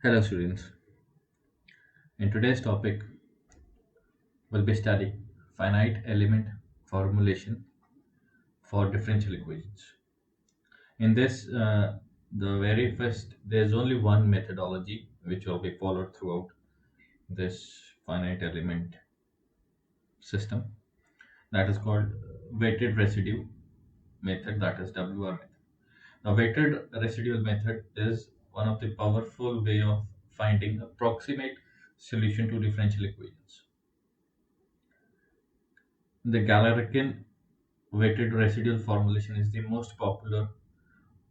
Hello students. In today's topic, we'll be studying finite element formulation for differential equations. In this, the very first, there's only one methodology which will be followed throughout this finite element system, that is called weighted residue method, that is WR method. The weighted residual method is one of the powerful way of finding approximate solution to differential equations. The Galerkin weighted residual formulation is the most popular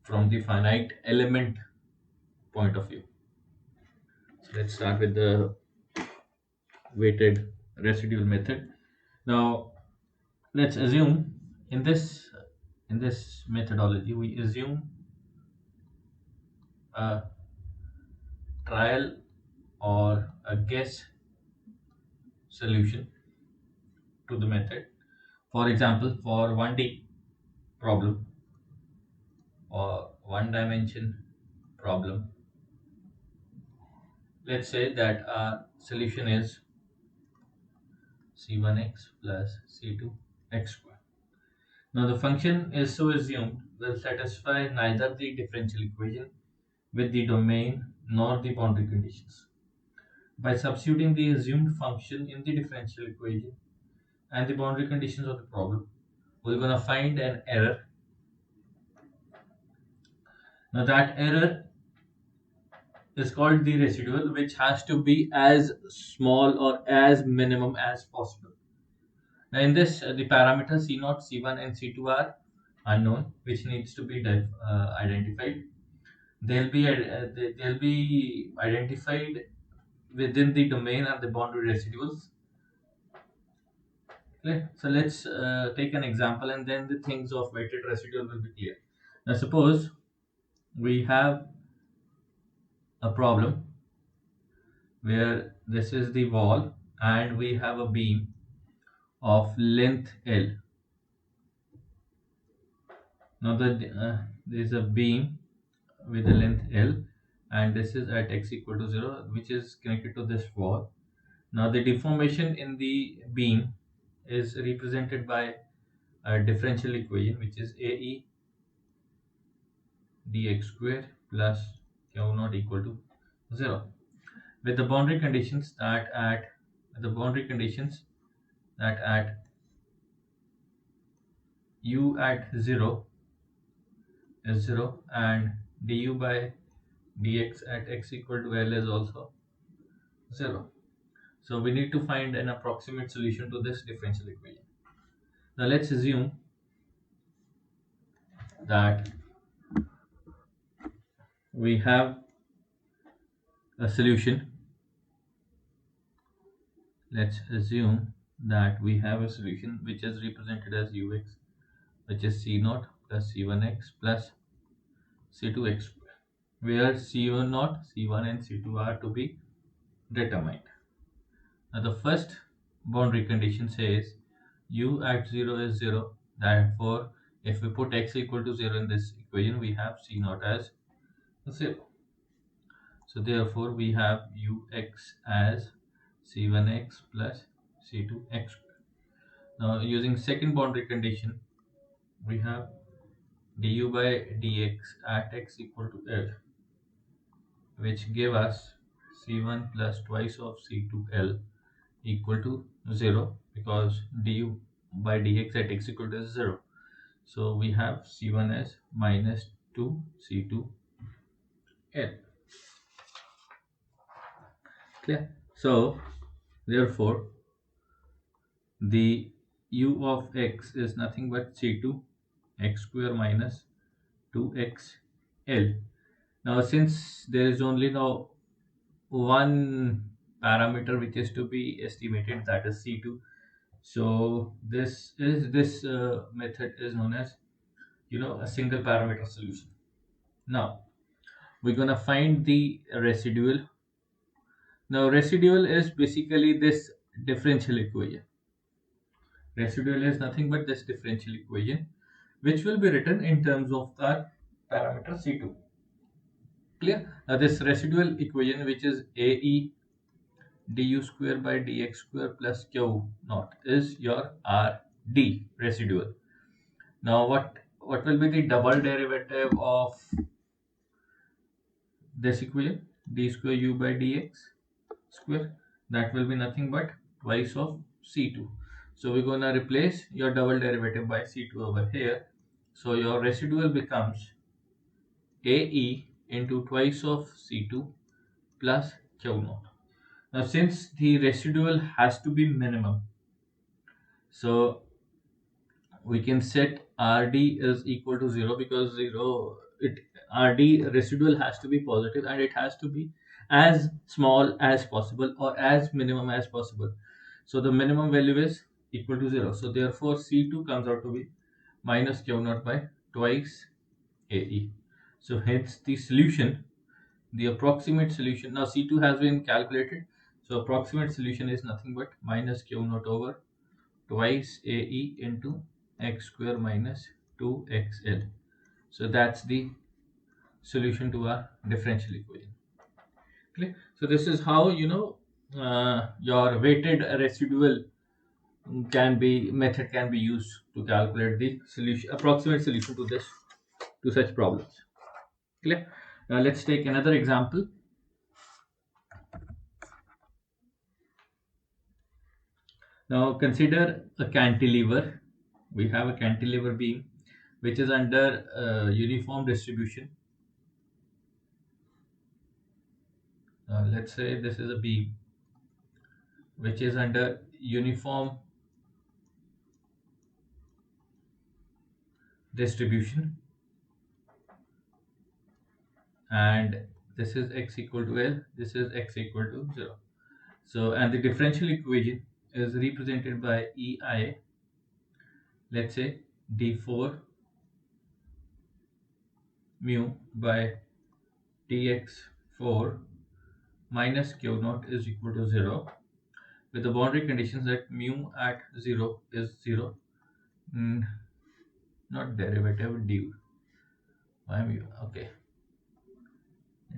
from the finite element point of view. So let's start with the weighted residual method. Now let's assume in this methodology we assume a trial or a guess solution to the method. For example, for 1D problem or one dimension problem, let's say that our solution is c1x plus c2x squared. Now the function is so assumed will satisfy neither the differential equation with the domain nor the boundary conditions. By substituting the assumed function in the differential equation and the boundary conditions of the problem, we're going to find an error. Now that error is called the residual, which has to be as small or as minimum as possible. Now in this, the parameters C0, C1 and C2 are unknown, which needs to be identified. They'll be identified within the domain and the boundary residuals. Okay, so let's take an example, and then the things of weighted residual will be clear. Now suppose we have a problem where this is the wall and we have a beam of length L. Now there is a beam with a length L, and this is at x equal to 0, which is connected to this wall. Now the deformation in the beam is represented by a differential equation, which is AE dx square plus q naught equal to 0, with the boundary conditions that at u at 0 is 0 and du by dx at x equal to L is also 0. So we need to find an approximate solution to this differential equation. Now let's assume that we have a solution. Let's assume that we have a solution which is represented as ux, which is c0 plus c1x plus c2x square, where c1 c1 and c2 are to be determined. Now the first boundary condition says u at 0 is 0. Therefore, if we put x equal to 0 in this equation, we have c0 as 0. So therefore, we have ux as c1x plus c2x square. Now using second boundary condition, we have du by dx at x equal to L, which give us c1 plus twice of c2L equal to 0, because du by dx at x equal to 0. So we have c1 as minus 2 c2L. Clear? So therefore the u of x is nothing but c2 x square minus 2xl. Now since there is only now one parameter which is to be estimated, that is c2, so this method is known as a single parameter solution. Now we're gonna find the residual. Now residual is basically this differential equation. Residual is nothing but this differential equation, which will be written in terms of the parameter c2. Clear? Now this residual equation, which is AE du square by dx square plus q naught, is your RD residual. Now what will be the double derivative of this equation? D square u by dx square. That will be nothing but twice of C2. So we're gonna replace your double derivative by C2 over here. So your residual becomes AE into twice of C2 plus Q naught. Now since the residual has to be minimum, so we can set RD is equal to 0, because 0 it RD residual has to be positive and it has to be as small as possible or as minimum as possible. So the minimum value is equal to 0. So therefore C2 comes out to be minus Q naught by twice AE. So hence the solution, the approximate solution, now C2 has been calculated. So approximate solution is nothing but minus Q naught over twice AE into x square minus 2xl. So that's the solution to our differential equation. Okay? So this is how your weighted residual can be method can be used to calculate the solution, approximate solution to this, to such problems. Clear? Now let's take another example. Now consider a cantilever. We have a cantilever beam which is under uniform distribution. Let's say this is a beam which is under uniform distribution, and this is x equal to L, this is x equal to 0. So and the differential equation is represented by EI, let's say d4 mu by dx4 minus q naught is equal to 0, with the boundary conditions that mu at 0 is 0, not derivative, d, why mu, okay,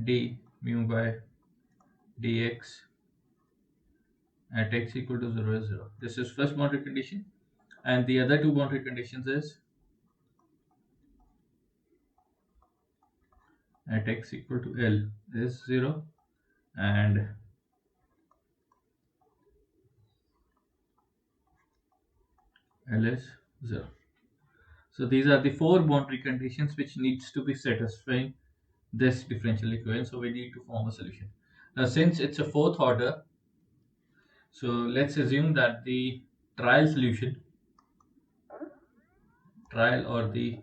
d mu by dx at x equal to 0 is 0. This is first boundary condition, and the other two boundary conditions is at x equal to L is 0 and L is 0. So these are the four boundary conditions which needs to be satisfying this differential equation. So we need to form a solution. Now since it's a fourth order, so let's assume that the trial solution, trial or the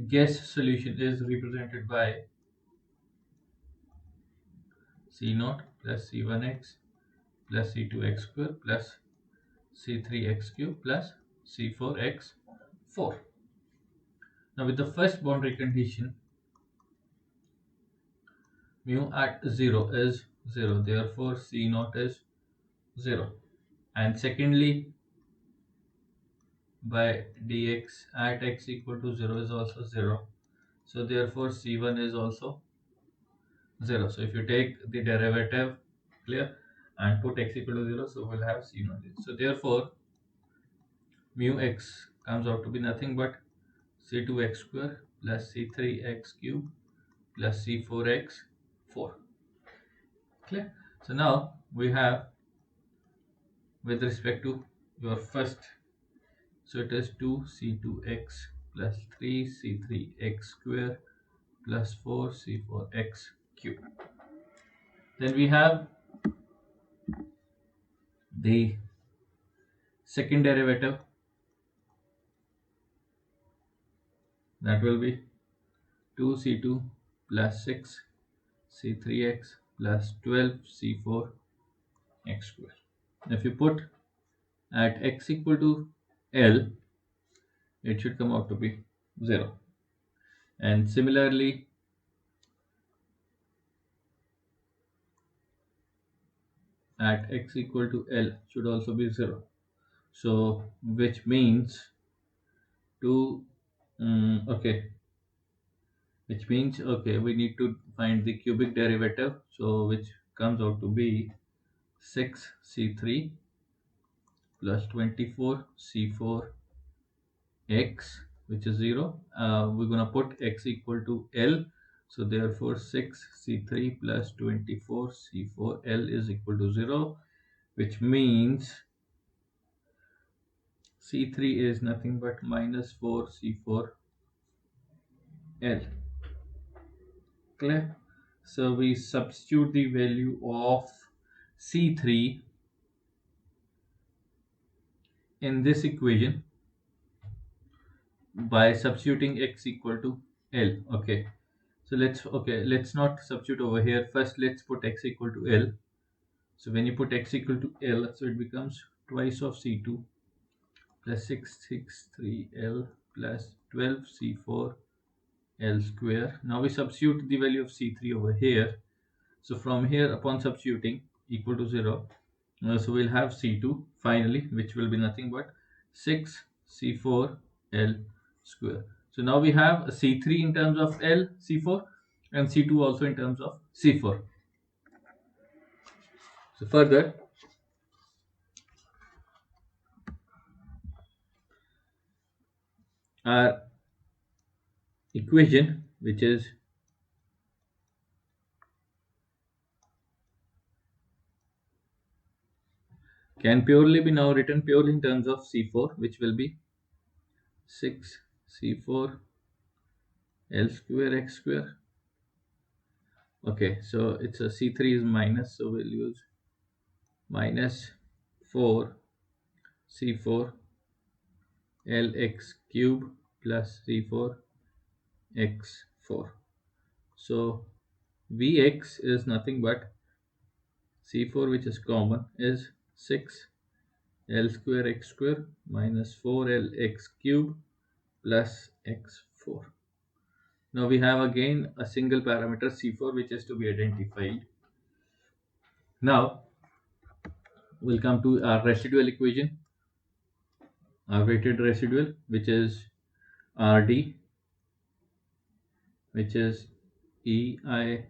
guess solution is represented by C0 plus C1x plus C2x square plus C3x cube plus C4x4. Now with the first boundary condition, mu at 0 is 0, therefore C0 is 0. And secondly, by dx at x equal to 0 is also 0. So therefore C1 is also 0. So if you take the derivative, clear, and put x equal to 0, so we'll have C0. So therefore mu x comes out to be nothing but C2x square plus C3x cube plus C4x4. Clear? So now we have, with respect to your first, so it is 2c2x plus 3c3x square plus 4c4x cube. Then we have the second derivative, that will be 2c2 plus 6c3x plus 12c4x square. If you put at x equal to L, it should come out to be 0. And similarly, at x equal to L should also be 0. So which means okay, which means okay, we need to find the cubic derivative, so which comes out to be 6c3 plus 24c4 x, which is 0. We're gonna put x equal to L, so therefore 6c3 plus 24c4 L is equal to 0, which means c3 is nothing but minus 4c4 L. Clear? So we substitute the value of c3 in this equation by substituting x equal to L. Okay, so let's not substitute over here. First let's put x equal to L. So when you put x equal to L, so it becomes twice of c2 plus 663 L plus 12c4 L square. Now we substitute the value of c3 over here. So from here, upon substituting equal to 0, so we'll have c2 finally, which will be nothing but 6c4 L square. So now we have c3 in terms of L c4 and c2 also in terms of c4. So further, our equation, which is can purely be now written purely in terms of c4, which will be 6c4 L square x square. Okay, so it's a c3 is minus, so we'll use minus 4 c4 Lx cube plus c4 x4. So Vx is nothing but c4, which is common, is 6 L square x square minus 4 Lx cube plus x4. Now we have again a single parameter c4 which is to be identified. Now we'll come to our residual equation, our weighted residual, which is Rd, which is EI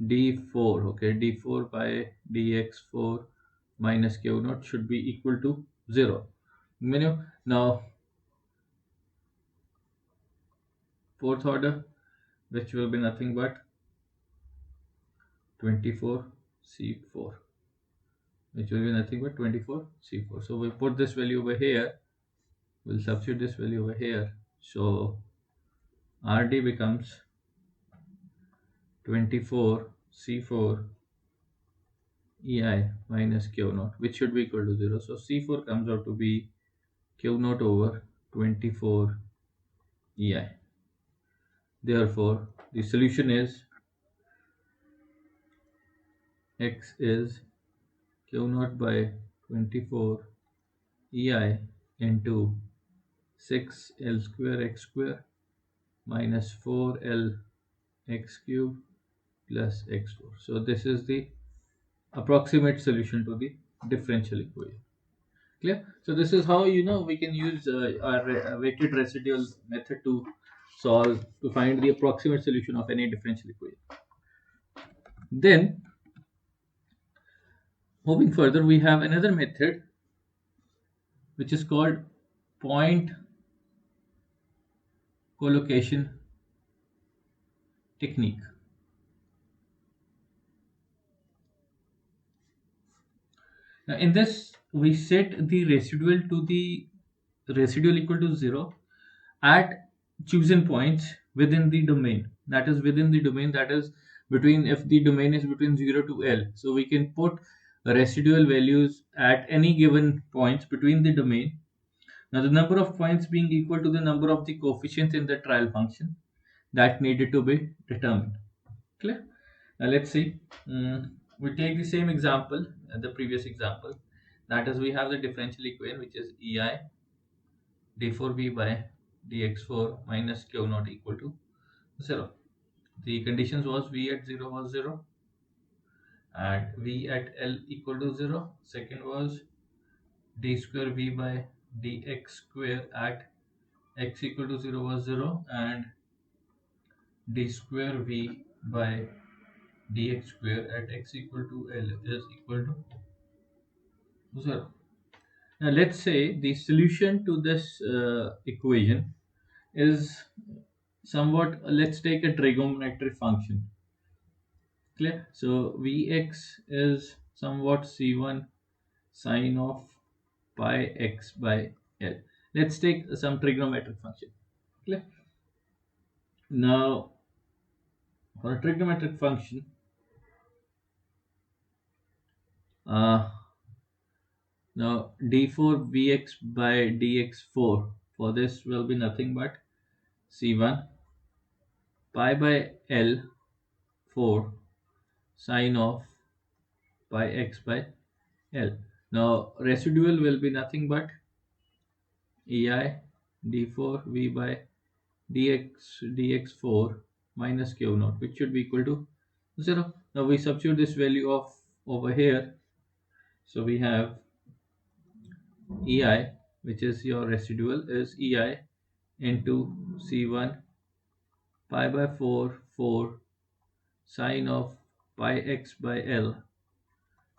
d4. Okay, d4 by dx4 minus q naught should be equal to 0. Now fourth order, which will be nothing but 24c4, which will be nothing but 24c4. So we put this value over here, we'll substitute this value over here, so Rd becomes 24c4 EI minus q naught, which should be equal to 0. So c4 comes out to be q naught over 24 EI. Therefore the solution is x is q naught by 24 EI into 6 L square x square minus 4 L x cube plus x4. So this is the approximate solution to the differential equation. Clear? So this is how we can use our weighted residual method to find the approximate solution of any differential equation. Then moving further, we have another method which is called point collocation technique. Now in this, we set the residual to the residual equal to 0 at chosen points within the domain. That is within the domain, that is between, if the domain is between 0 to L, so we can put residual values at any given points between the domain. Now the number of points being equal to the number of the coefficients in the trial function that needed to be determined. Clear? Now let's see. We take the same example, the previous example. That is, we have the differential equation, which is EI d4v by dx4 minus q naught equal to 0. The conditions was v at 0 was 0 and v at L equal to 0. Second was d square v by dx square at x equal to 0 was 0, and d square v by dx square at x equal to L is equal to 0. Now let's say the solution to this equation is somewhat, let's take a trigonometric function. Clear? So Vx is somewhat C1 sine of pi x by L. Let's take some trigonometric function. Clear? Now for a trigonometric function, uh, now d4 Vx by dx4, for this will be nothing but C1 pi by L 4 sine of pi x by L. Now residual will be nothing but EI d4 v by dx4 minus q naught, which should be equal to 0. Now we substitute this value of over here. So we have EI, which is your residual, is EI into C1 pi by 4 sine of pi x by L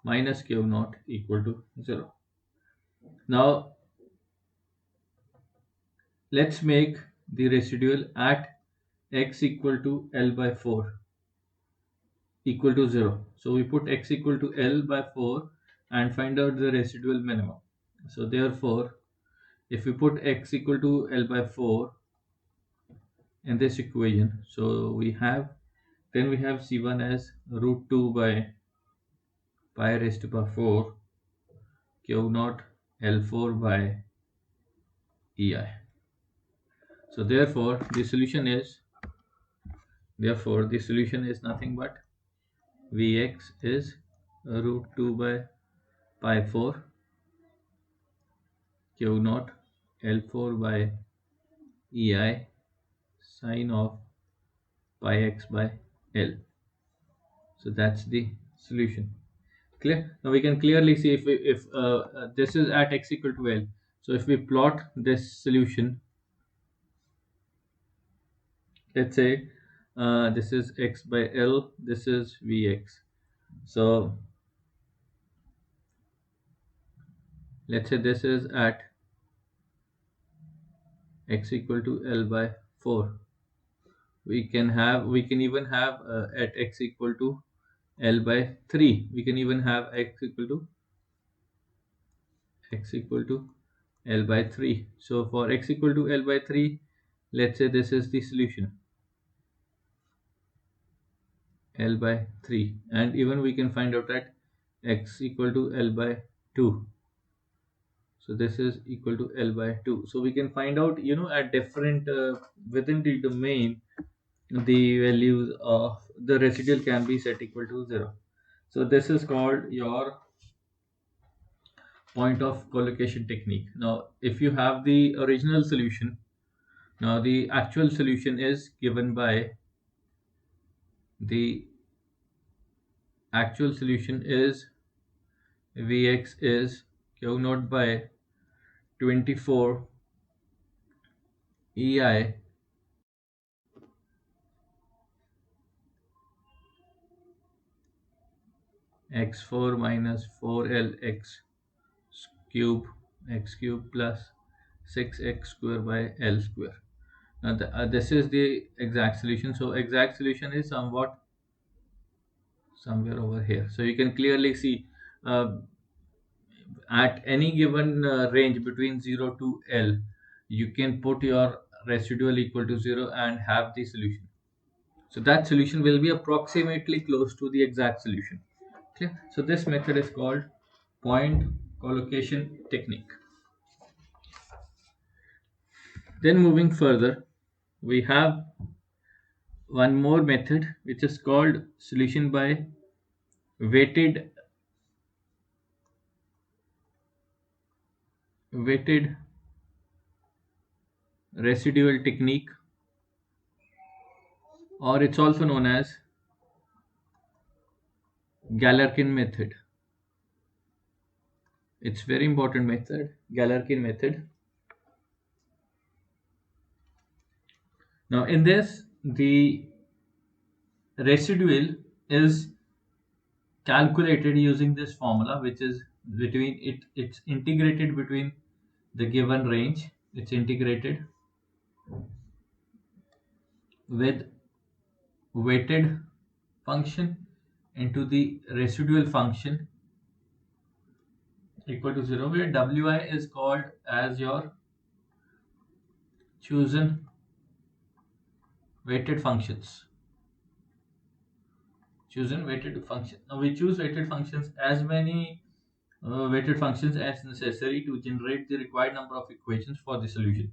minus q naught equal to 0. Now let's make the residual at x equal to L by 4 equal to 0. So we put x equal to L by 4 and find out the residual minimum. So therefore, if we put x equal to L by 4 in this equation, so we have C1 as root 2 by pi raised to power 4 q naught L4 by EI. So therefore the solution is nothing but Vx is root 2 by pi 4 q naught L4 by EI sine of pi x by L. So that's the solution. Clear? Now we can clearly see if this is at x equal to L. So if we plot this solution, let's say this is x by L, this is Vx. So let's say this is at x equal to L by 4. We can even have at x equal to L by 3. We can even have x equal to L by 3. So for x equal to L by 3, let's say this is the solution, L by 3, and even we can find out that x equal to L by 2. So this is equal to L by 2. So we can find out, at different within the domain, the values of the residual can be set equal to 0. So this is called your point of collocation technique. Now if you have the original solution, now the actual solution is given by the actual solution is Vx is q naught by 24 EI x4 minus 4L x cube plus 6x square by L square. Now this is the exact solution. So exact solution is somewhat somewhere over here. So you can clearly see uh, at any given range between 0 to L, you can put your residual equal to 0 and have the solution. So that solution will be approximately close to the exact solution. Clear? So this method is called point collocation technique. Then moving further, we have one more method which is called solution by weighted residual technique, or it's also known as Galerkin method. It's very important method, Galerkin method. Now in this, the residual is calculated using this formula, which is between it's integrated between the given range. It's integrated with weighted function into the residual function equal to 0, where wi is called as your chosen weighted functions. Chosen weighted function. Now we choose weighted functions, as many weighted functions as necessary to generate the required number of equations for the solution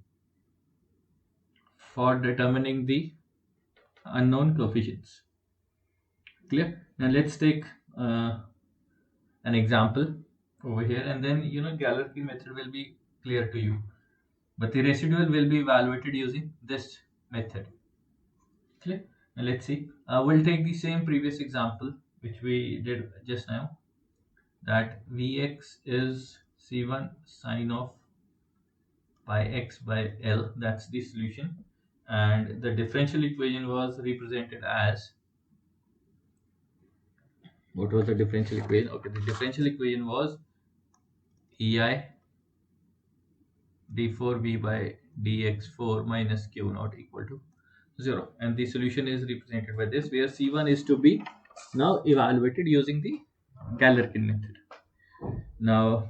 for determining the unknown coefficients. Clear? Now let's take uh, an example over here, and then Galerkin method will be clear to you. But the residual will be evaluated using this method. Clear? Now let's see. We'll take the same previous example which we did just now. That Vx is C1 sine of pi x by L. That's the solution. And the differential equation was represented as, what was the differential equation? Okay, the differential equation was EI d4v by dx4 minus q naught equal to 0. And the solution is represented by this, where C1 is to be now evaluated using the Galerkin method. Now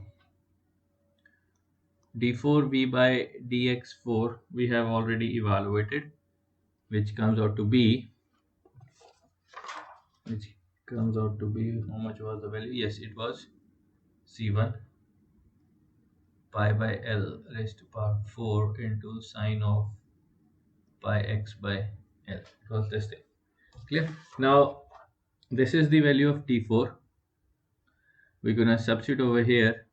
d4v by dx4 we have already evaluated, which comes out to be, how much was the value? Yes, it was C1 pi by L raised to power 4 into sine of pi x by L. It was this thing. Clear? Now this is the value of d4. We're gonna substitute over here.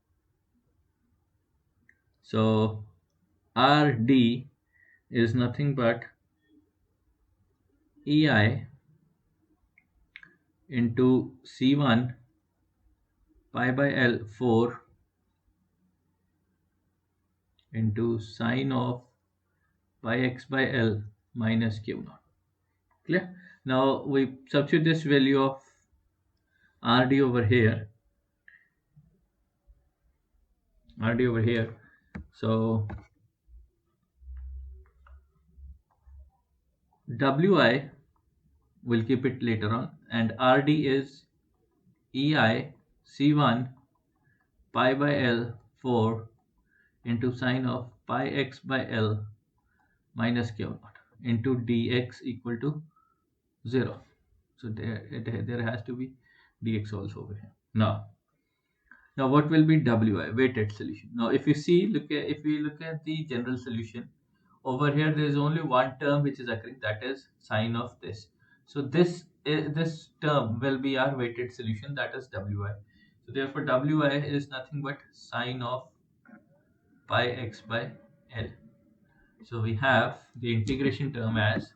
So Rd is nothing but EI into C1 pi by L 4 into sine of pi x by L minus q naught. Clear? Now we substitute this value of Rd over here. So Wi, we'll keep it later on, and Rd is EI C1 pi by L 4 into sine of pi x by L minus q naught into dx equal to 0. So there has to be dx also over here. Now what will be Wi? Weighted solution. Now if you see, if we look at the general solution, over here there is only one term which is occurring, that is sine of this. So this term will be our weighted solution, that is Wi. So therefore Wi is nothing but sine of pi x by L. So we have the integration term as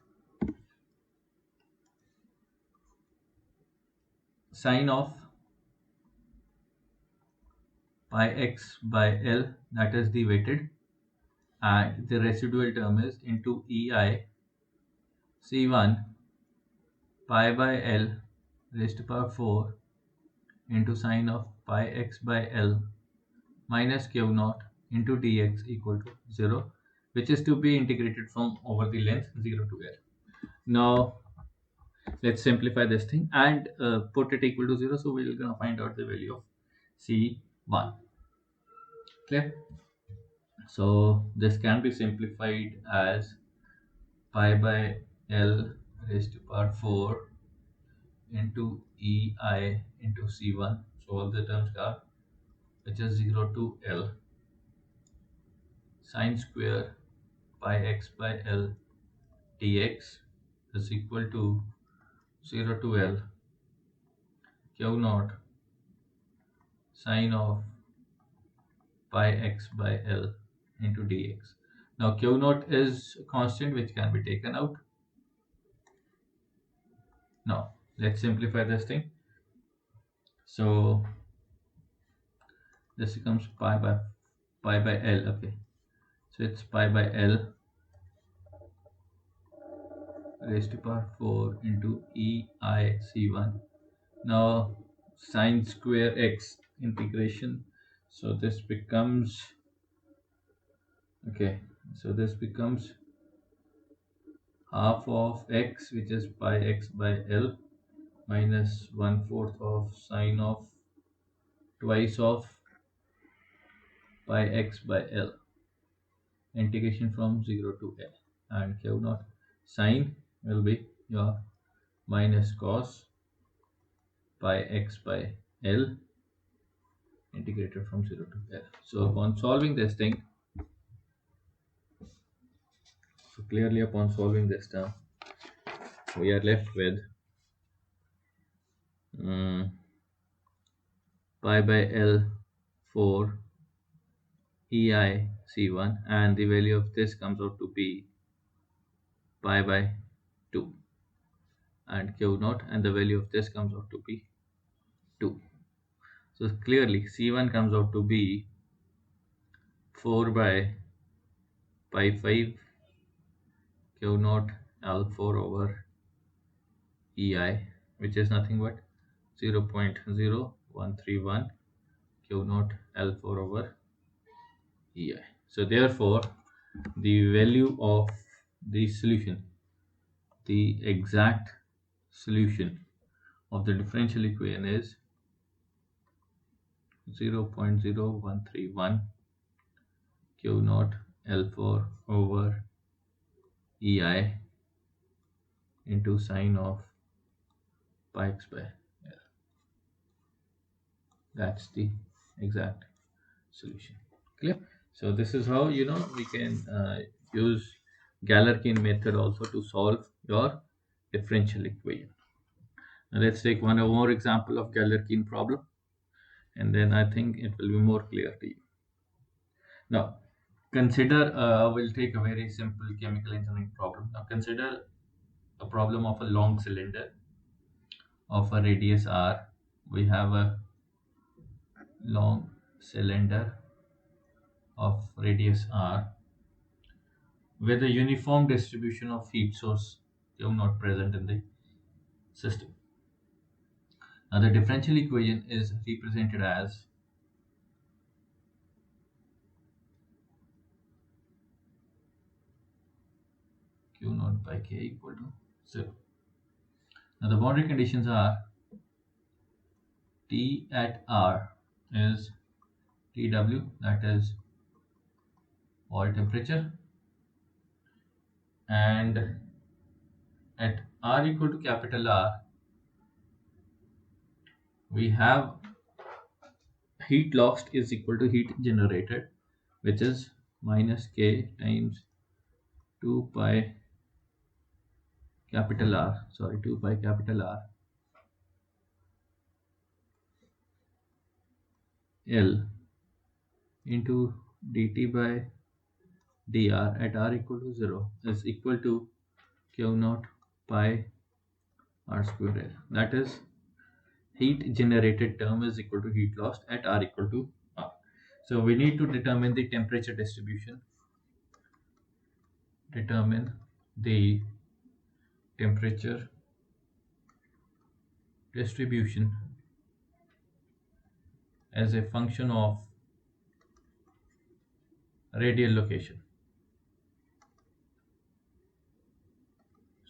sine of pi x by L, that is the weighted, and the residual term is into EI C1 pi by L raised to power 4 into sine of pi x by L minus q naught into dx equal to 0, which is to be integrated from over the length 0 to L. Now let's simplify this thing and put it equal to 0. So we're going to find out the value of C1. Clear? So this can be simplified as pi by L raised to power 4 into EI into C1. So all the terms are, which is 0 to L, sine square pi x by L dx is equal to 0 to L q naught sine of pi x by L into dx. Now q naught is a constant which can be taken out. Now let's simplify this thing. So this becomes pi by L. Okay, so it's pi by L raised to power 4 into EI C1. Now sine square x integration. So this becomes, okay, so this becomes half of x, which is pi x by L, minus 1/4 of sine of twice of pi x by L, integration from 0 to L, and q naught sine will be your minus cos pi x by L integrated from 0 to L. So upon solving this thing, so clearly upon solving this term, we are left with pi by L 4 EI C1, and the value of this comes out to be pi by 2, and q naught, and the value of this comes out to be 2. So clearly C1 comes out to be 4 by pi 5 q naught L4 over EI, which is nothing but 0.0131 q naught L4 over EI. So therefore the value of the solution, the exact solution of the differential equation is 0.0131 q naught L4 over EI into sine of pi x by L. That's the exact solution. Clear? So this is how we can use Galerkin method also to solve your differential equation. Now let's take one more example of Galerkin problem, and then I think it will be more clear to you. Now consider, we'll take a very simple chemical engineering problem. Now consider a problem of a long cylinder of a radius r. We have a long cylinder of radius r with a uniform distribution of heat source Q not present in the system. Now the differential equation is represented as Q naught by K equal to 0. Now the boundary conditions are T at R is TW, that is wall temperature, and at R equal to capital R we have heat lost is equal to heat generated, which is minus K times 2 pi capital R, 2 pi capital R L into dt by dr at R equal to 0 is equal to Q naught pi R square L. That is, heat generated term is equal to heat lost at R equal to R. So we need to determine the temperature distribution. Determine the temperature distribution as a function of radial location.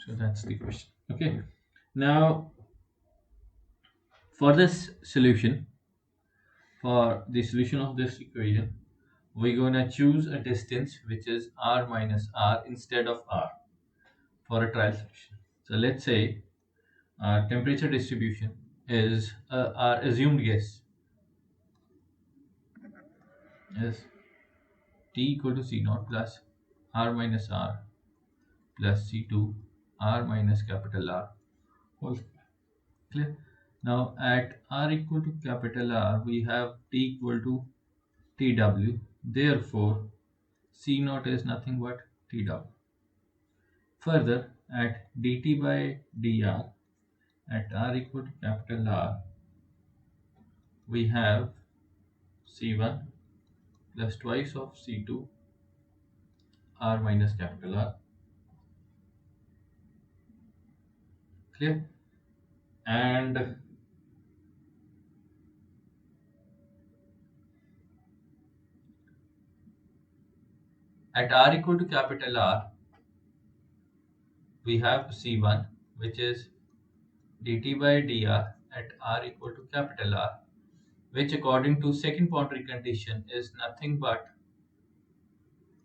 So that's the question. Okay. Now for this solution, for the solution of this equation, we're gonna choose a distance which is r minus r instead of r for a trial solution. So let's say our temperature distribution is our assumed guess is T equal to C naught plus r minus r plus C2 r minus capital R whole square. Clear? Now at r equal to capital R we have T equal to TW, therefore C naught is nothing but TW. Further, at dt by dr at r equal to capital R we have C1 plus twice of C2 r minus capital R Clear? And at r equal to capital R, we have C1, which is dt by dr at r equal to capital R, which according to second boundary condition is nothing but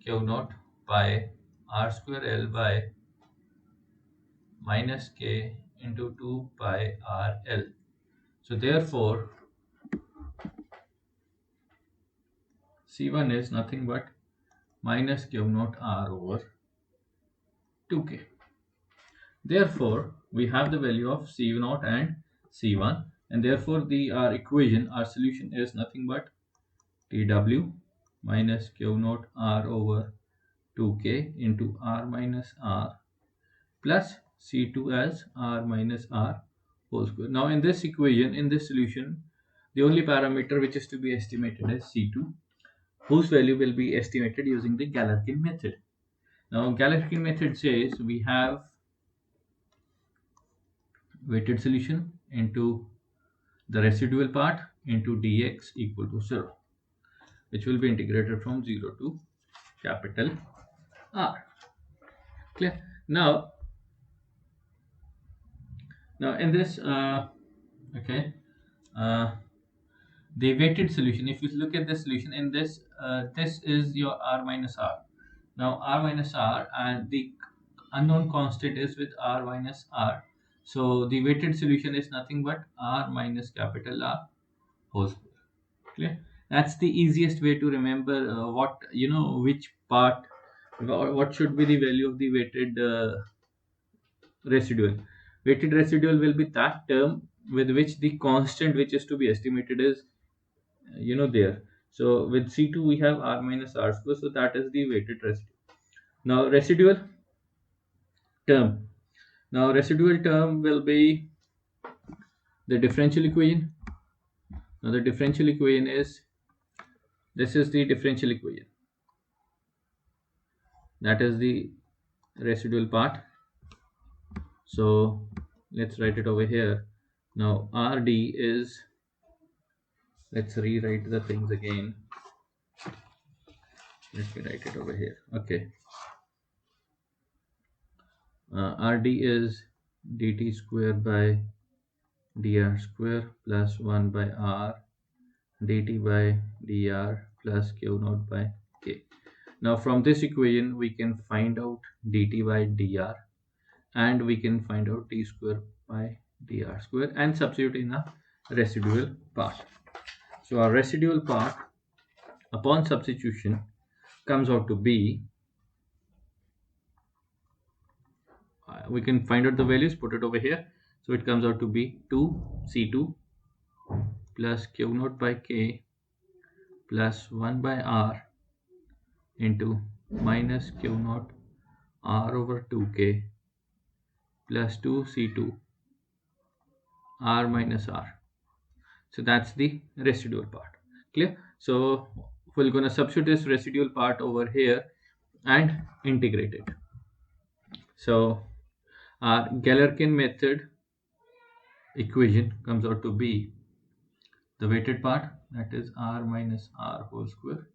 q naught by r square L by minus k into 2 pi r L. So therefore, C1 is nothing but minus q naught r over 2k. Therefore, we have the value of C0 and C1, and therefore our equation, our solution is nothing but Tw minus Q0 R over 2K into R minus R plus C2 as R minus R whole square. Now in this equation, in this solution, the only parameter which is to be estimated is C2, whose value will be estimated using the Galerkin method. Now Galerkin method says we have weighted solution into the residual part into dx equal to 0, which will be integrated from 0 to capital R. Clear? Now in this, okay, uh, the weighted solution, if you look at the solution in this, this is your r minus r. Now r minus r and the unknown constant is with r minus r. So the weighted solution is nothing but r minus capital R whole square. Clear? That's the easiest way to remember what, which part, what should be the value of the weighted residual. Weighted residual will be that term with which the constant which is to be estimated is, there. So with C2 we have r minus r square, so that is the weighted residual. Now term. Now residual term will be the differential equation. Now the differential equation is, this is the differential equation. That is the residual part. So let's write it over here. Now rd is, let's rewrite the things again. Let me write it over here. Okay. Rd is dt square by dr square plus 1 by r dt by dr plus q naught by k. Now from this equation we can find out dt by dr, and we can find out d square by dr square and substitute in a residual part. So our residual part upon substitution comes out to be, we can find out the values, put it over here. So it comes out to be 2c2 plus q naught by k plus 1 by r into minus q naught r over 2k plus 2c2 r minus r. So that's the residual part. Clear? So we're going to substitute this residual part over here and integrate it. So our Galerkin method equation comes out to be the weighted part, that is r minus r whole square,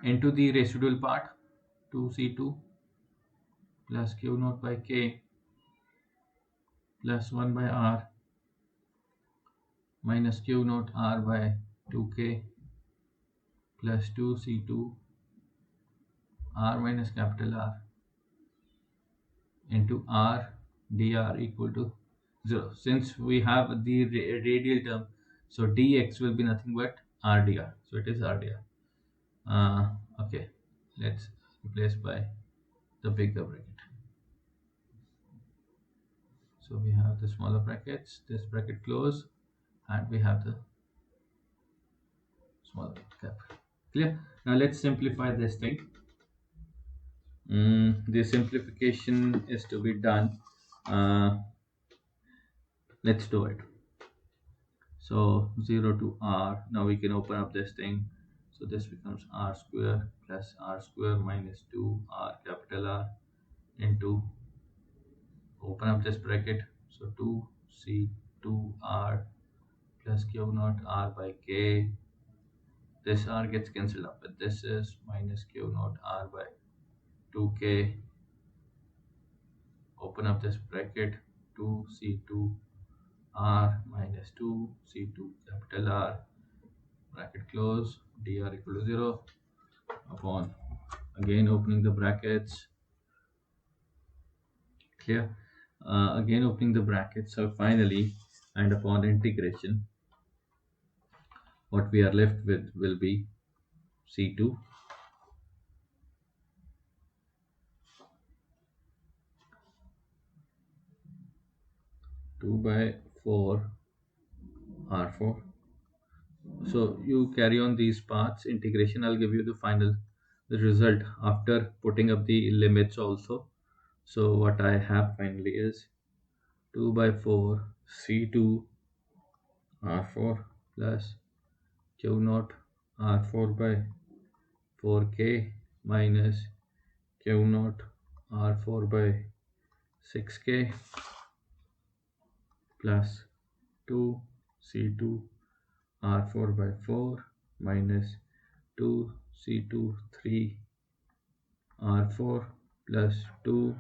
into the residual part 2c2 plus q naught by k plus 1 by r minus q naught r by 2k plus 2c2 r minus capital R into r dr equal to 0. Since we have the radial term, so dx will be nothing but r dr. So it is r dr. Okay, let's replace by the bigger bracket. So we have the smaller brackets, this bracket close, and we have the smaller cap. Clear? Now let's simplify this thing. The simplification is to be done. Let's do it. So 0 to r. Now we can open up this thing. So this becomes r square plus r square minus 2 r capital R into, open up this bracket. So So 2C2R plus Q naught R by K. This R gets cancelled up, but this is minus Q naught R by 2K. Open up this bracket, 2C2R minus 2C2 capital R, bracket close, dr equal to 0 upon, again opening the brackets, clear, again opening the brackets. So finally, and upon integration, what we are left with will be C2 2 by 4 R4. So you carry on these paths, integration. I'll give you the final result after putting up the limits also. So what I have finally is 2 by 4 C2 R4 plus Q naught R4 by 4K minus Q naught R4 by 6K plus 2 C2 R4 by 4 minus 2 C2 3 R4 plus 2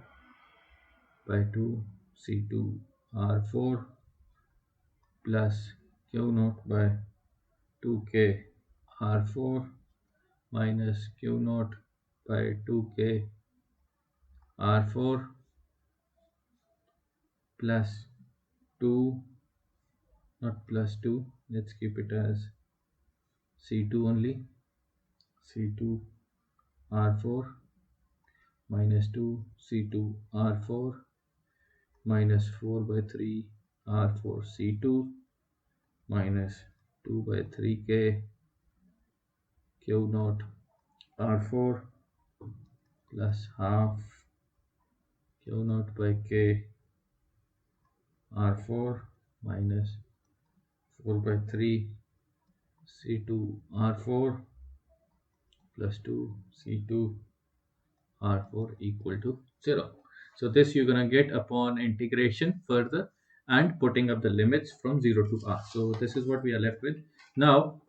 by 2 C2 R4 plus Q naught by 2K R4 minus Q naught by 2K R4 plus 2, not plus 2, let's keep it as C2 only, C2 R4 minus 2 C2 R4 minus 4 by 3 R4 C2 minus 2 by 3K Q naught R4 plus half Q naught by K R4 minus 4 by 3 C2 R4 plus 2 C2 R4 equal to 0. So this you're gonna get upon integration further and putting up the limits from 0 to R. So this is what we are left with. Now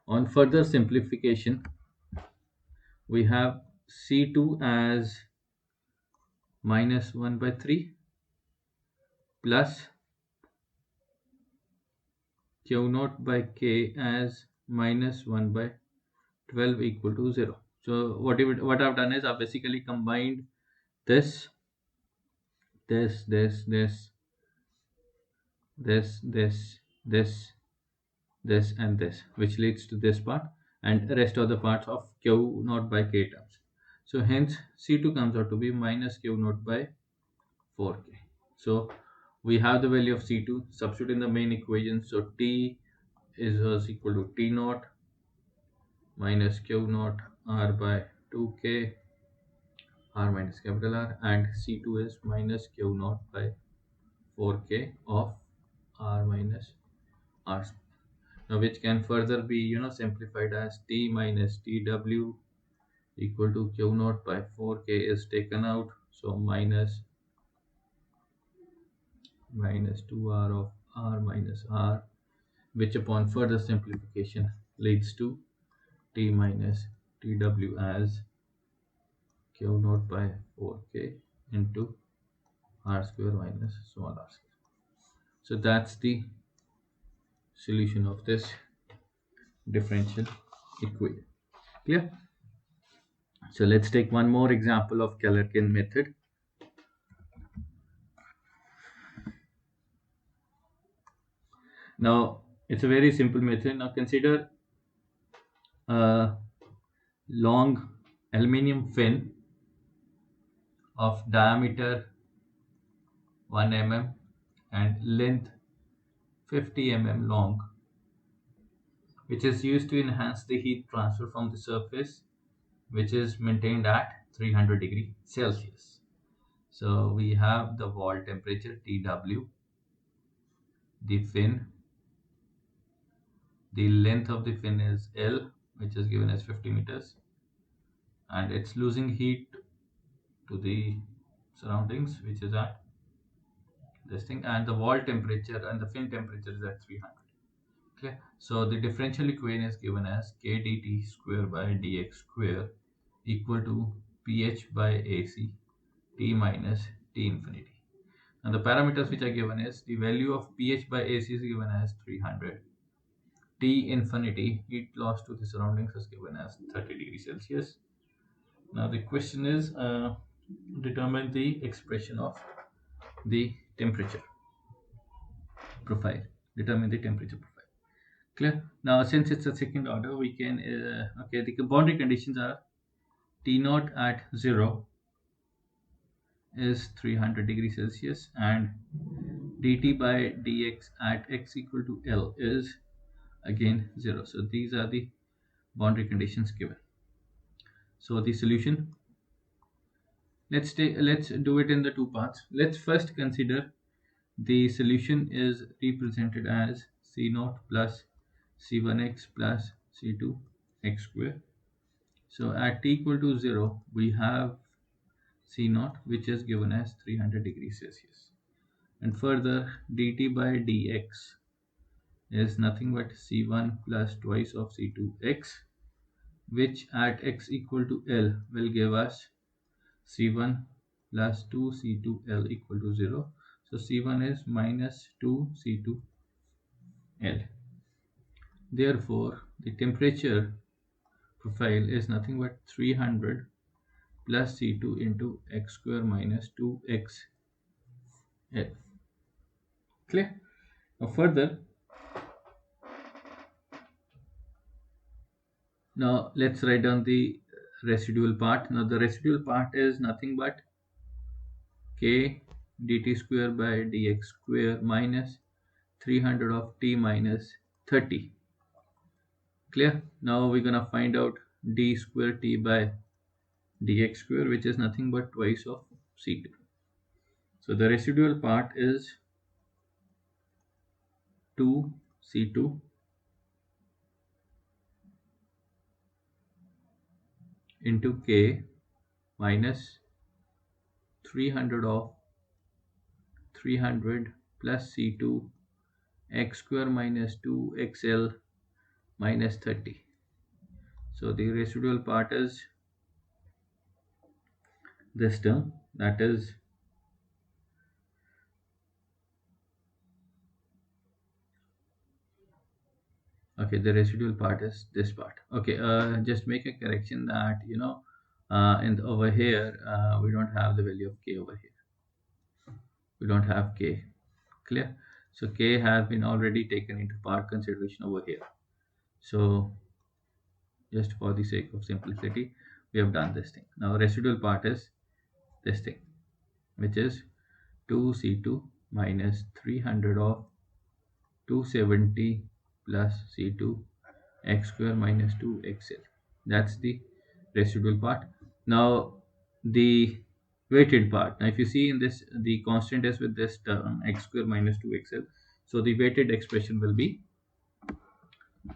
on further simplification, we have C2 as minus 1 by 3 plus Q naught by K as minus 1 by 12 equal to 0. So what I've done is I've basically combined this, this, this, this, this, this, this, this and this, which leads to this part, and rest of the parts of Q naught by K terms. So hence C2 comes out to be minus Q naught by 4K. So we have the value of C2, substitute in the main equation. So T is equal to T naught minus Q naught R by 2K R minus capital R, and C2 is minus Q naught by 4K of R minus R. Now which can further be simplified as T minus TW equal to Q naught by 4K is taken out, so minus 2R of R minus R, which upon further simplification leads to T minus TW as Q naught by 4K into R square minus small r square. So that's the solution of this differential equation. Clear? So let's take one more example of Galerkin method. Now it's a very simple method. Now consider a long aluminium fin of diameter 1 mm and length 50 mm long, which is used to enhance the heat transfer from the surface, which is maintained at 300 degrees Celsius. So we have the wall temperature TW, the fin, the length of the fin is L, which is given as 50 meters, and it's losing heat to the surroundings, which is at this thing, and the wall temperature and the fin temperature is at 300. Okay, so the differential equation is given as k dt square by dx square equal to pH by AC T minus T infinity. And the parameters which are given is the value of pH by AC is given as 300. T infinity, heat loss to the surroundings, is given as 30 degrees Celsius. Now the question is determine the expression of the temperature profile. Determine the temperature profile. Clear? Now since it's a second order, we can okay, the boundary conditions are T naught at 0 is 300 degrees Celsius and dt by dx at x equal to L is again 0. So these are the boundary conditions given. So the solution, let's do it in the two parts. Let's first consider the solution is represented as C0 plus C1x plus C2x square. So at t equal to 0, we have C0, which is given as 300 degrees Celsius. And further, dt by dx is nothing but C1 plus twice of C2x, which at x equal to L will give us C1 plus 2C2L equal to 0. So C1 is minus 2C2L. Therefore, the temperature profile is nothing but 300 plus C2 into x square minus 2xL. Clear? Now further, now let's write down the residual part. Now the residual part is nothing but k dt square by dx square minus 300 of t minus 30. Clear? Now we're gonna find out d square t by dx square, which is nothing but twice of c2. So the residual part is 2c2 into k minus 300 of 300 plus c2 x square minus 2xl minus 30. So the residual part is this term, that is okay, the residual part is this part. Okay, just make a correction that over here we don't have the value of k over here. We don't have k. Clear? So k has been already taken into part consideration over here. So just for the sake of simplicity, we have done this thing. Now residual part is this thing, which is 2c2 minus 300 of 270 plus c2 x square minus 2xl. That's the residual part. Now the weighted part, now if you see in this, the constant is with this term x square minus 2xl, so the weighted expression will be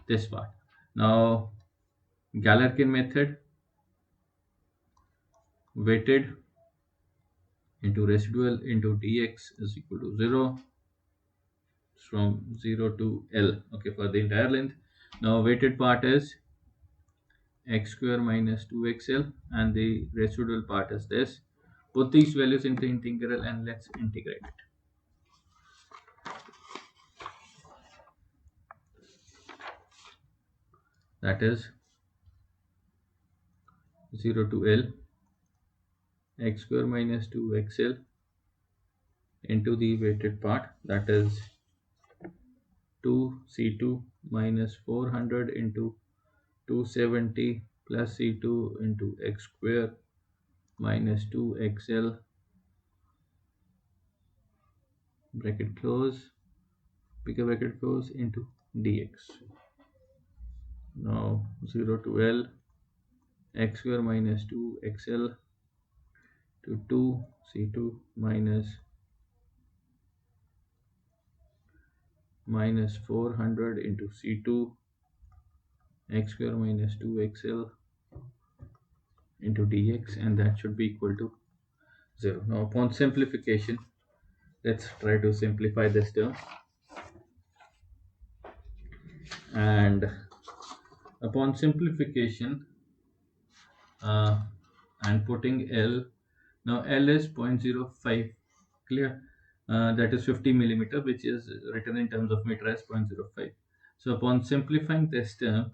this part. Now Galerkin method, weighted into residual into dx is equal to 0 from 0 to L, okay, for the entire length. Now weighted part is x square minus 2xl and the residual part is this. Put these values into integral and let's integrate it. That is 0 to L x square minus 2xl into the weighted part, that is 2c2 minus 400 into 270 plus c2 into x square minus 2xl bracket close, bigger bracket close, into dx. Now 0 to L x square minus 2xl to 2c2 minus 400 into c2 x square minus 2xl into dx, and that should be equal to 0. Now upon simplification, let's try to simplify this term. And upon simplification and putting L, now L is 0.05, clear? That is 50 millimeter, which is written in terms of meter as 0.05. So upon simplifying this term,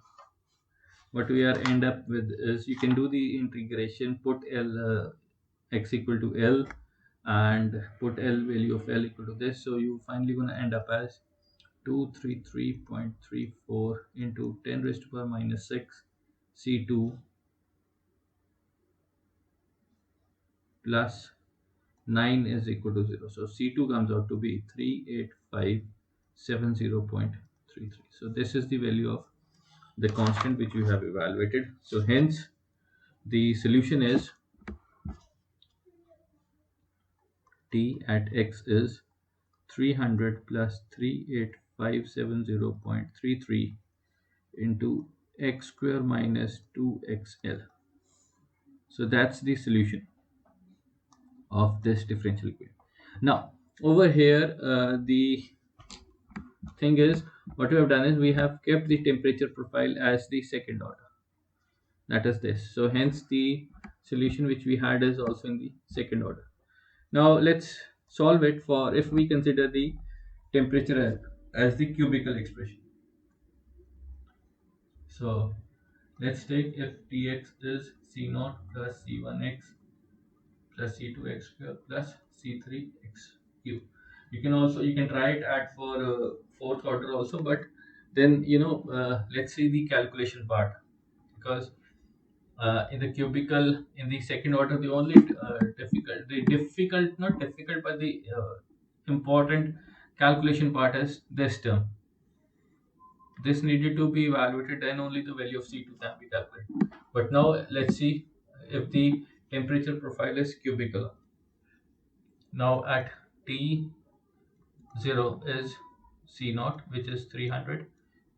what we are end up with is, you can do the integration, put L x equal to L, and put L value of L equal to this. So you finally going to end up as 233.34 into 10 raised to power minus 6 C2 plus 9 is equal to 0. So C2 comes out to be 38570.33. So this is the value of the constant which you have evaluated. So hence the solution is T at x is 300 plus 38570.33 into x square minus 2xl. So that's the solution of this differential equation. Now over here, the thing is, what we have done is we have kept the temperature profile as the second order, that is this. So hence the solution which we had is also in the second order. Now let's solve it for, if we consider the temperature as the cubical expression. So let's take, if Tx is C0 plus C1x plus C2x square plus C3x cube. You can try it at for fourth order also, but then let's see the calculation part, because in the cubical, in the second order, the only difficult, not difficult, but the important calculation part is this term. This needed to be evaluated, then only the value of C2 can be calculated. But now let's see if the temperature profile is cubical. Now at T0 is C0, which is 300,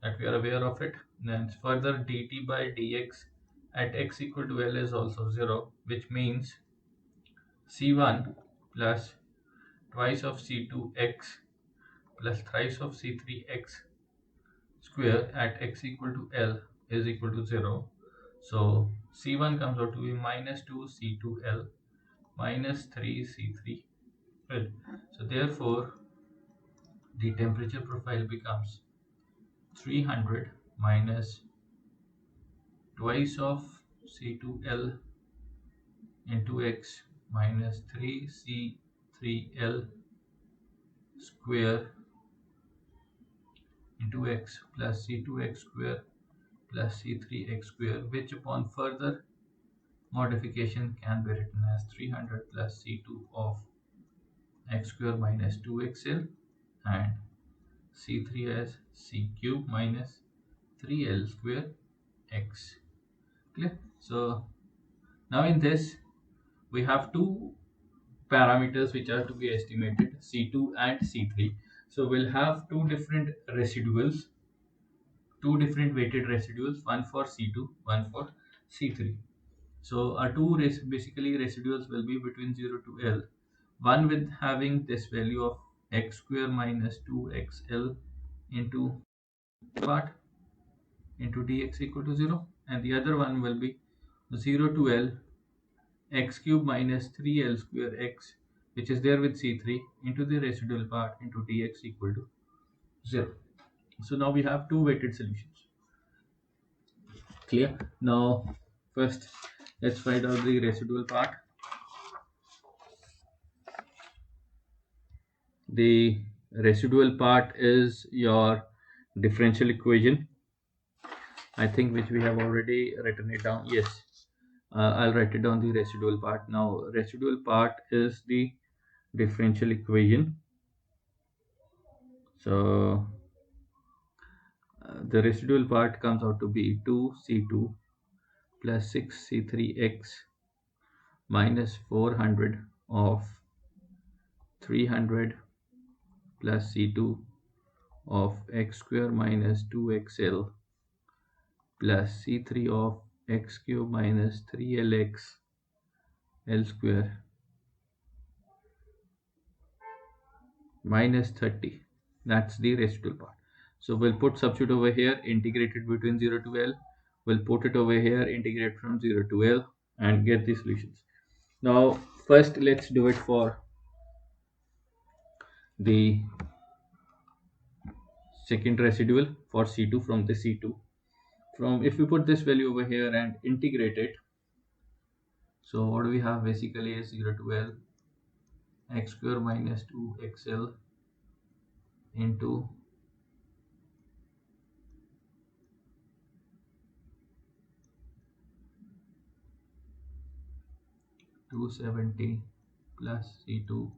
that we are aware of it. Then further dt by dx at x equal to L is also 0, which means C1 plus twice of C2x plus thrice of C3x square at x equal to L is equal to 0. So C1 comes out to be minus 2 C2L minus 3 C3L. So therefore the temperature profile becomes 300 minus twice of C2L into x minus 3C3L square into x plus C2x square plus C3x square, which upon further modification can be written as 300 plus C2 of x square minus 2xl and C3 as C cube minus 3L square x. Clear? So now in this we have two parameters which are to be estimated, C2 and C3. So we'll have two different residuals, two different weighted residuals, one for C2, one for C3. So our two basically residuals will be between 0 to L, one with having this value of x square minus 2xl into part into dx equal to 0, and the other one will be 0 to L x cube minus 3L square x, which is there with C3, into the residual part into dx equal to 0. So now we have two weighted solutions. Clear? Now first let's find out the residual part. The residual part is your differential equation, I think, which we have already written it down. Yes, I'll write it down, the residual part. Now residual part is the differential equation. So the residual part comes out to be 2C2 plus 6C3x minus 400 of 300 plus C2 of x square minus 2xl plus C3 of x cube minus 3lx L square minus 30. That's the residual part. So we'll put substitute over here, integrated between 0 to L. We'll put it over here, integrate from 0 to L, and get the solutions. Now first let's do it for the second residual for C2 from the C2. From if we put this value over here and integrate it, so what do we have basically is 0 to L x square minus 2xl into 270 plus C2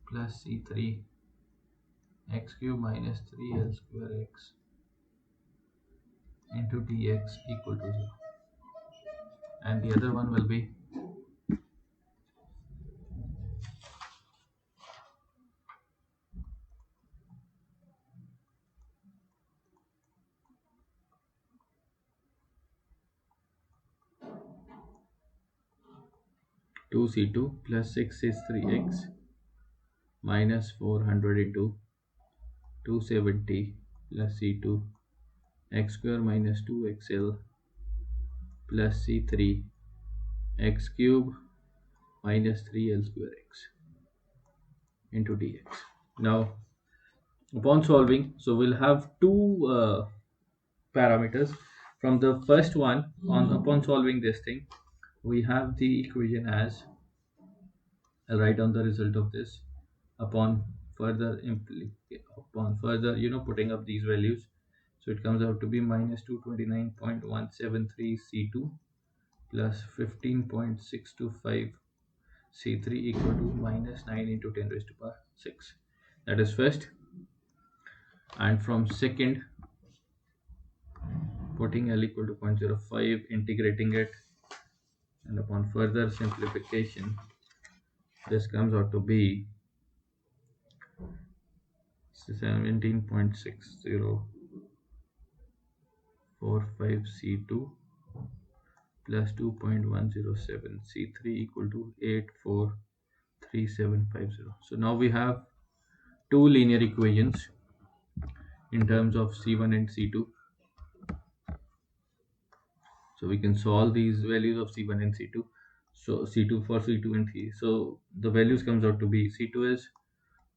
plus C3 x cube minus 3l square x into dx equal to 0, and the other one will be 2C2 plus 6 is 3x minus 400 into 270 plus C2 x square minus 2xl plus C3 x cube minus 3l square x into dx. Now upon solving, so we'll have two parameters. From the first one, upon solving this thing, we have the equation as, I'll write down the result of this upon further putting up these values. So it comes out to be minus 229.173 C2 plus 15.625 C3 equal to minus 9 into 10 raised to power 6. That is first. And from second, putting L equal to 0.05, integrating it, and upon further simplification, this comes out to be 17.6045 C2 plus 2.107 C3 equal to 843750. So now we have two linear equations in terms of C1 and C2. So we can solve these values of C1 and C2. So C2 for C2 and C. So the values comes out to be C2 is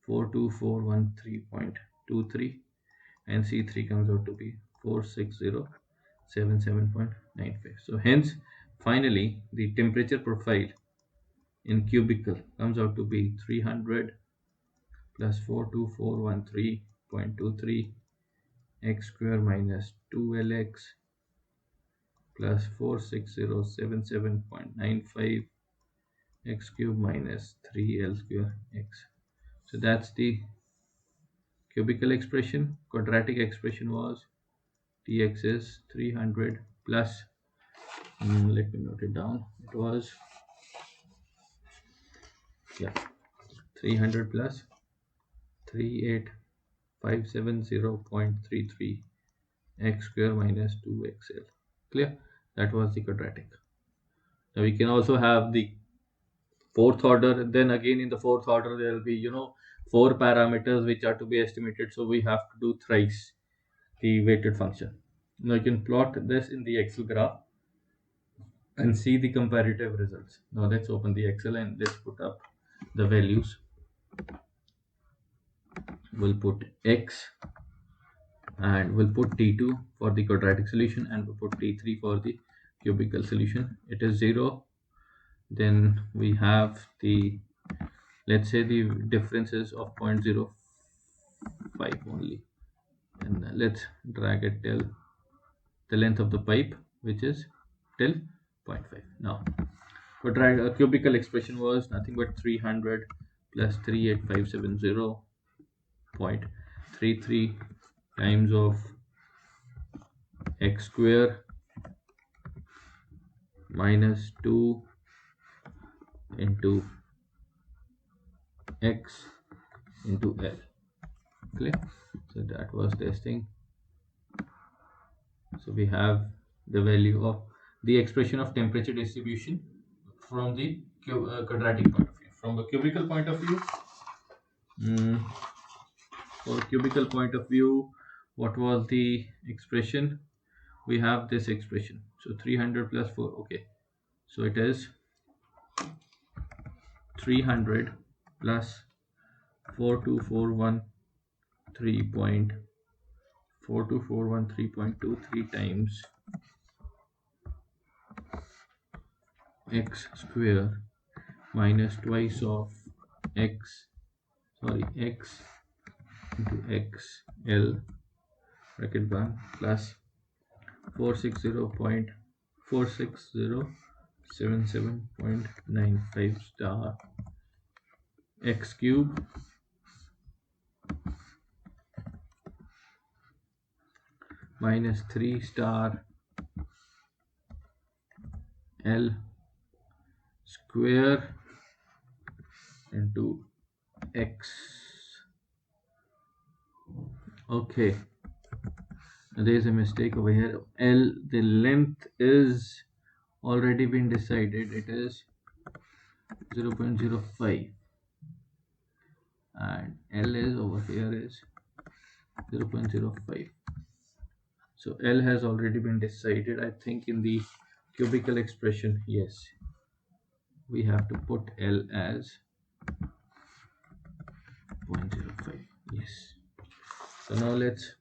42413.23 and C3 comes out to be 46077.95. So hence finally the temperature profile in cubicle comes out to be 300 plus 42413.23 x square minus 2lx plus 46077.95 x cube minus 3l square x. So that's the cubical expression. Quadratic expression was dx is 300 plus, let me note it down, it was 300 plus 38570.33 x square minus 2xl. Clear? That was the quadratic. Now we can also have the fourth order. Then again in the fourth order there will be four parameters which are to be estimated, so we have to do thrice the weighted function. Now you can plot this in the Excel graph and see the comparative results. Now let's open the Excel and let's put up the values. We'll put x and we'll put t2 for the quadratic solution and we'll put t3 for the cubical solution. It is 0. Then we have the, let's say the differences of 0.05 only, and let's drag it till the length of the pipe, which is till 0.5. Now cubical expression was nothing but 300 plus 38570.33 times of x square minus 2 into x into L. Clear? So that was this thing. So we have the value of the expression of temperature distribution from the quadratic point of view. From a cubical point of view, mm, for cubical point of view, what was the expression? We have this expression. So 300 plus 4. Okay. So it is 300 plus 42413.42413.23 times x square minus twice of x into x l bracket 1 plus 460.46077.95 star x cube minus 3 star l square into x. Okay, there is a mistake over here. L, the length is already been decided. It is 0.05 and L is over here is 0.05. So L has already been decided. I think in the cubical expression, yes, we have to put L as 0.05. Yes. So now let's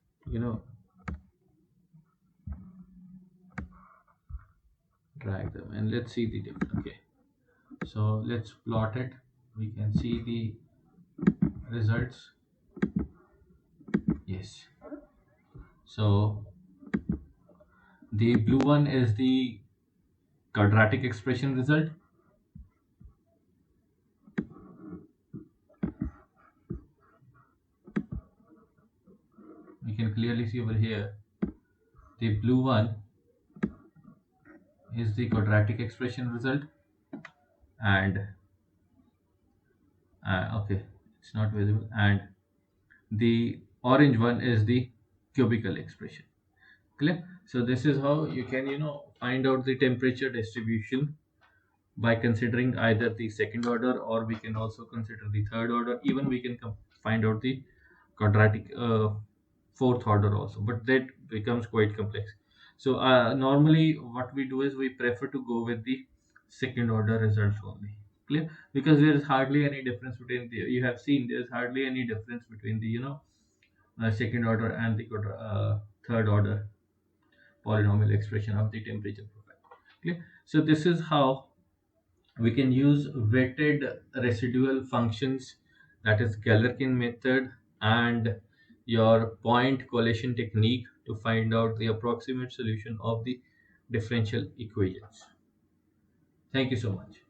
drag them and let's see the difference. Okay, so let's plot it. We can see the results. Yes, so the blue one is the quadratic expression result. We can clearly see over here the blue one is the quadratic expression result, and okay, it's not visible, and the orange one is the cubical expression. Clear? So this is how you can find out the temperature distribution by considering either the second order, or we can also consider the third order. Even we can find out the quadratic fourth order also, but that becomes quite complex. So normally what we do is we prefer to go with the second order results only. Clear? Because there is hardly any difference between the, you have seen there's hardly any difference between the second order and the third order polynomial expression of the temperature profile. Clear? So this is how we can use weighted residual functions, that is Galerkin method, and your point correlation technique to find out the approximate solution of the differential equations. Thank you so much.